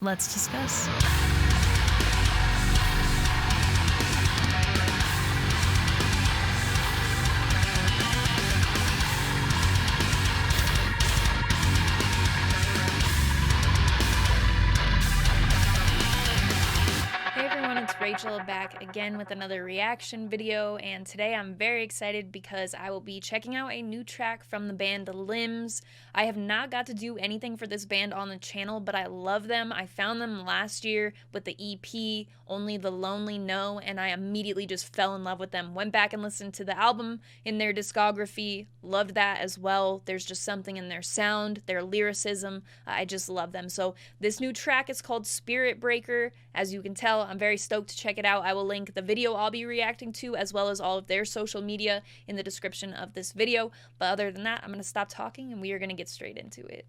Let's discuss. Hey everyone, it's Rachel back again with another reaction video, and today I'm very excited because I will be checking out a new track from the band Limbs. I have not got to do anything for this band on the channel, but I love them. I found them last year with the EP, Only the Lonely Know, and I immediately just fell in love with them. Went back and listened to the album in their discography, loved that as well. There's just something in their sound, their lyricism. I just love them. So this new track is called Spirit Breaker. As you can tell, I'm very stoked to check it out. I will link the video I'll be reacting to as well as all of their social media in the description of this video. But other than that, I'm going to stop talking and we are going to get straight into it.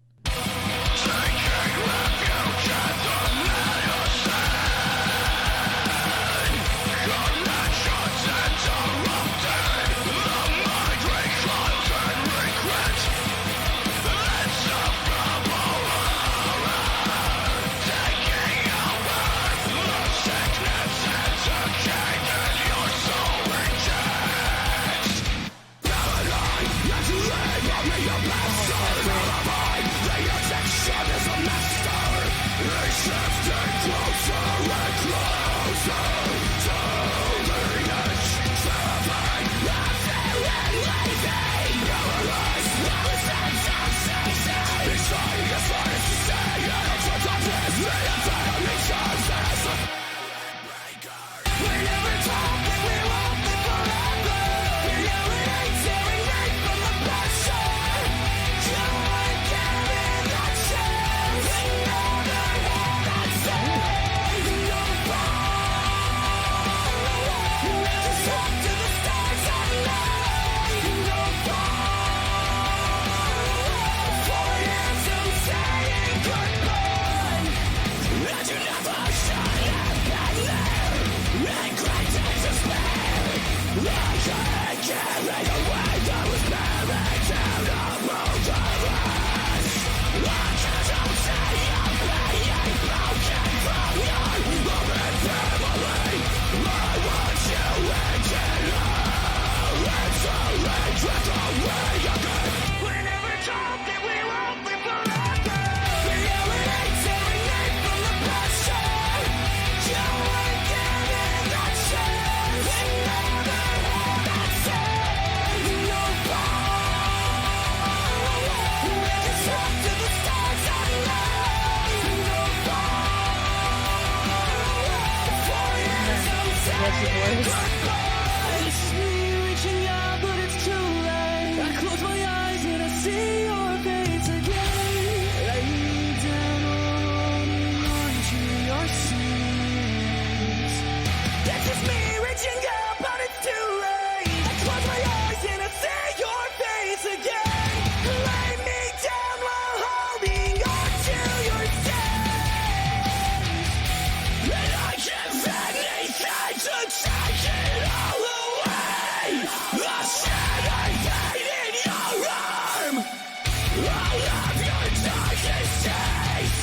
It's me reaching out, but it's too late. I close my eyes and I see your face again. Lay me down, holding on to your sins. It's just me reaching out, but it's too late. I close my eyes and I see your face again. Lay me down while holding on to your sins. And I can't find anything to take it all away. A shattered pain in your arm. All of your darkest days.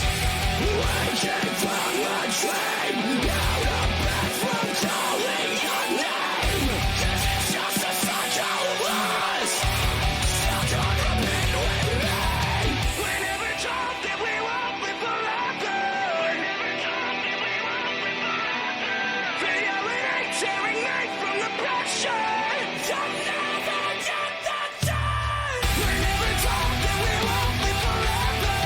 Waking from a dream. Out of bed from calling your name. 'Cause it's just a cycle of lies. Stuck on repeat with me. We never thought that we would live forever. We never thought that we would live forever. Reality tearing me from the pressure. You'll never get that time. We never thought that we would live forever.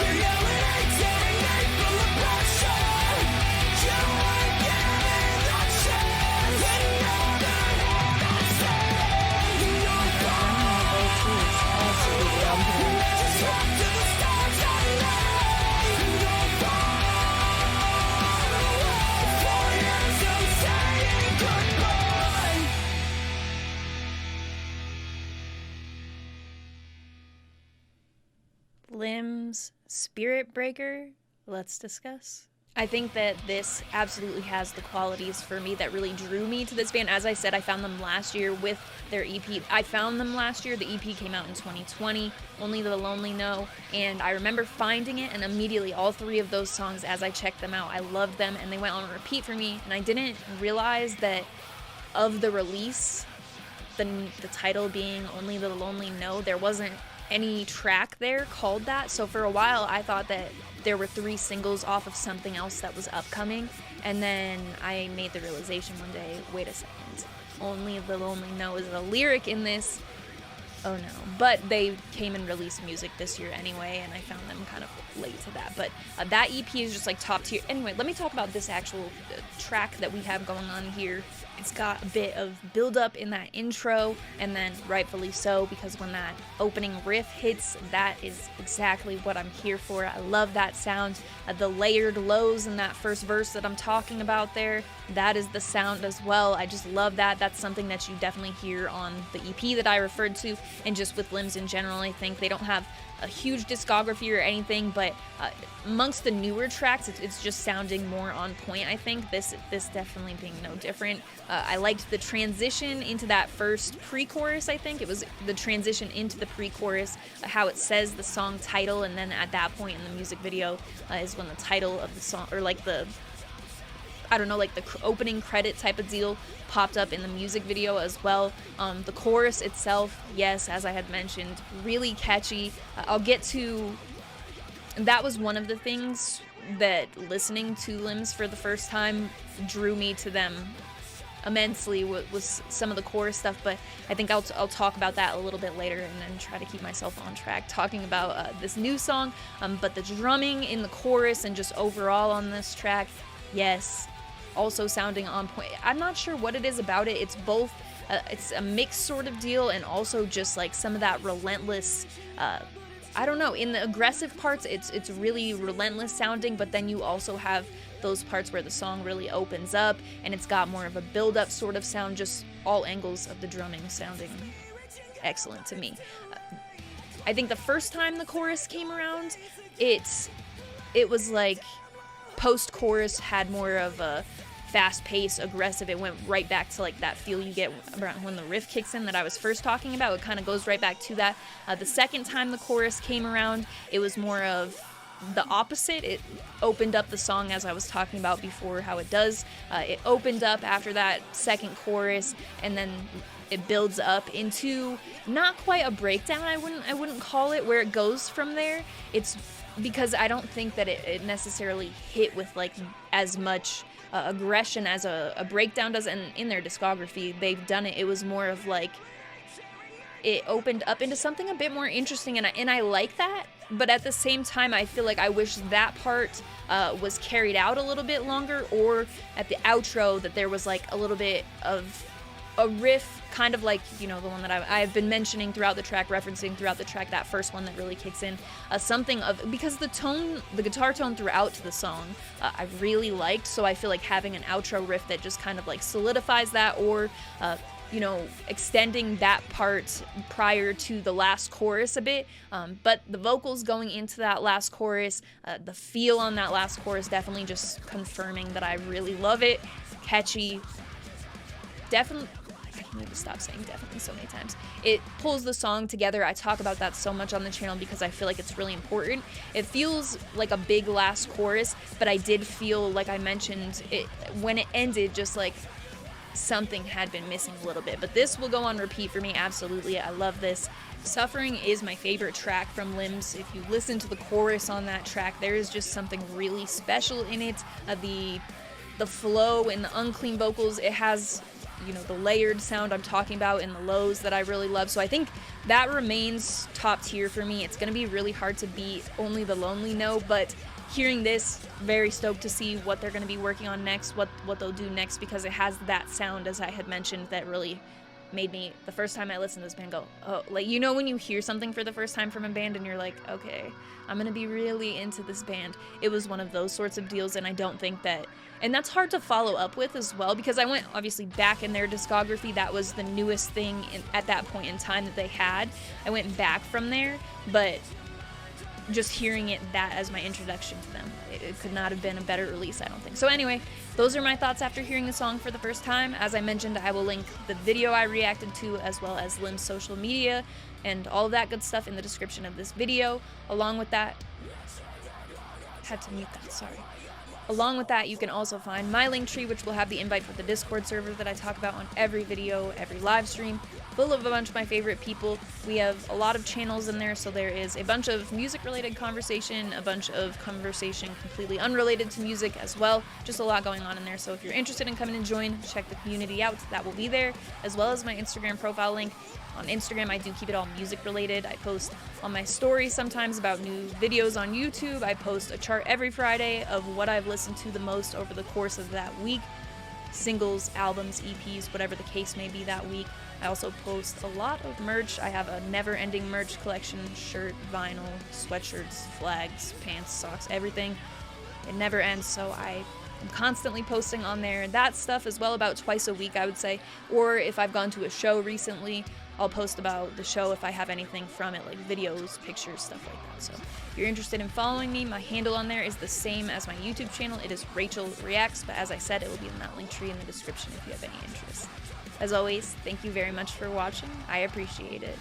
Reality tearing me from the pressure. You weren't given that chance. We never had that chance. You're fine. Just walk to the stars and light. You're fine. 4 years of saying goodbye. Limbs, Spirit Breaker. Let's discuss. I think that this absolutely has the qualities for me that really drew me to this band. As I said, I found them last year with their EP. I found them last year. The EP came out in 2020, Only the Lonely Know, and I remember finding it, and immediately all three of those songs, as I checked them out, I loved them, and they went on repeat for me, and I didn't realize that of the release, the title being Only the Lonely Know, there wasn't any track there called that. So for a while I thought that there were 3 singles off of something else that was upcoming, and then I made the realization one day, wait a second, Only the Lonely Know is a lyric in this. Oh no. But they came and released music this year anyway, and I found them kind of late to that. But that EP is just like top tier. Anyway, let me talk about this actual track that we have going on here. It's got a bit of build up in that intro, and then rightfully so, because when that opening riff hits, that is exactly what I'm here for. I love that sound. The layered lows in that first verse that I'm talking about there, that is the sound as well. I just love that. That's something that you definitely hear on the EP that I referred to, and just with Limbs in general. I think they don't have a huge discography or anything, but amongst the newer tracks, it's just sounding more on point. I think this definitely being no different. I liked the transition into that first pre-chorus. I think it was the transition into the pre-chorus, how it says the song title, and then at that point in the music video is when the title of the song, or like the, I don't know, like the opening credit type of deal popped up in the music video as well. The chorus itself, yes, as I had mentioned, really catchy. I'll get to, that was one of the things that listening to Limbs for the first time drew me to them immensely, was some of the chorus stuff, but I think I'll talk about that a little bit later, and then try to keep myself on track talking about this new song. But the drumming in the chorus and just overall on this track, yes, also sounding on point. I'm not sure what it is about it. It's both, it's a mixed sort of deal, and also just like some of that relentless, I don't know, in the aggressive parts, it's really relentless sounding, but then you also have those parts where the song really opens up, and it's got more of a build-up sort of sound, just all angles of the drumming sounding excellent to me. I think the first time the chorus came around, it was like post-chorus had more of a fast pace, aggressive. It went right back to like that feel you get when the riff kicks in that I was first talking about. It kind of goes right back to that. The second time the chorus came around, it was more of the opposite. It opened up the song, as I was talking about before, how it does. It opened up after that second chorus, and then it builds up into not quite a breakdown, I wouldn't call it, where it goes from there. It's because I don't think that it necessarily hit with like as much aggression as a breakdown does, and in their discography they've done it. It was more of like, it opened up into something a bit more interesting, and I like that, but at the same time I feel like I wish that part was carried out a little bit longer, or at the outro that there was like a little bit of a riff, kind of like, you know, the one that I've been mentioning throughout the track, referencing throughout the track, that first one that really kicks in, something of, because the guitar tone throughout the song I really liked, so I feel like having an outro riff that just kind of like solidifies that, or you know, extending that part prior to the last chorus a bit, but the vocals going into that last chorus, the feel on that last chorus, definitely just confirming that I really love it. Catchy, definitely. I need to stop saying definitely so many times. It pulls the song together. I talk about that so much on the channel because I feel like it's really important. It feels like a big last chorus, but I did feel, like I mentioned, it when it ended, just like something had been missing a little bit. But this will go on repeat for me, absolutely. I love this. Suffering is my favorite track from Limbs. If you listen to the chorus on that track, there is just something really special in it. The flow and the unclean vocals, it has, you know, the layered sound I'm talking about in the lows that I really love. So I think that remains top tier for me. It's going to be really hard to beat Only the Lonely Know, but hearing this, very stoked to see what they're going to be working on next, what they'll do next, because it has that sound, as I had mentioned, that really made me, the first time I listened to this band, go, oh, like, you know, when you hear something for the first time from a band and you're like, okay, I'm going to be really into this band. It was one of those sorts of deals, and I don't think that, and that's hard to follow up with as well, because I went obviously back in their discography. That was the newest thing at that point in time that they had. I went back from there, but just hearing that as my introduction to them. It could not have been a better release, I don't think. So anyway, those are my thoughts after hearing the song for the first time. As I mentioned, I will link the video I reacted to as well as Lim's social media and all of that good stuff in the description of this video. Along with that, had to mute that, sorry. Along with that, you can also find my link tree, which will have the invite for the Discord server that I talk about on every video, every live stream, full of a bunch of my favorite people. We have a lot of channels in there, so there is a bunch of music-related conversation, a bunch of conversation completely unrelated to music as well. Just a lot going on in there, so if you're interested in coming and join, check the community out. That will be there, as well as my Instagram profile link. On Instagram, I do keep it all music-related. I post on my stories sometimes about new videos on YouTube. I post a chart every Friday of what I've listened to the most over the course of that week. Singles, albums, EPs, whatever the case may be that week. I also post a lot of merch. I have a never-ending merch collection, shirt, vinyl, sweatshirts, flags, pants, socks, everything. It never ends, so I'm constantly posting on there. That stuff as well, about twice a week, I would say. Or if I've gone to a show recently, I'll post about the show if I have anything from it, like videos, pictures, stuff like that. So if you're interested in following me, my handle on there is the same as my YouTube channel. It is Rachel Reacts, but as I said, it will be in that link tree in the description if you have any interest. As always, thank you very much for watching. I appreciate it.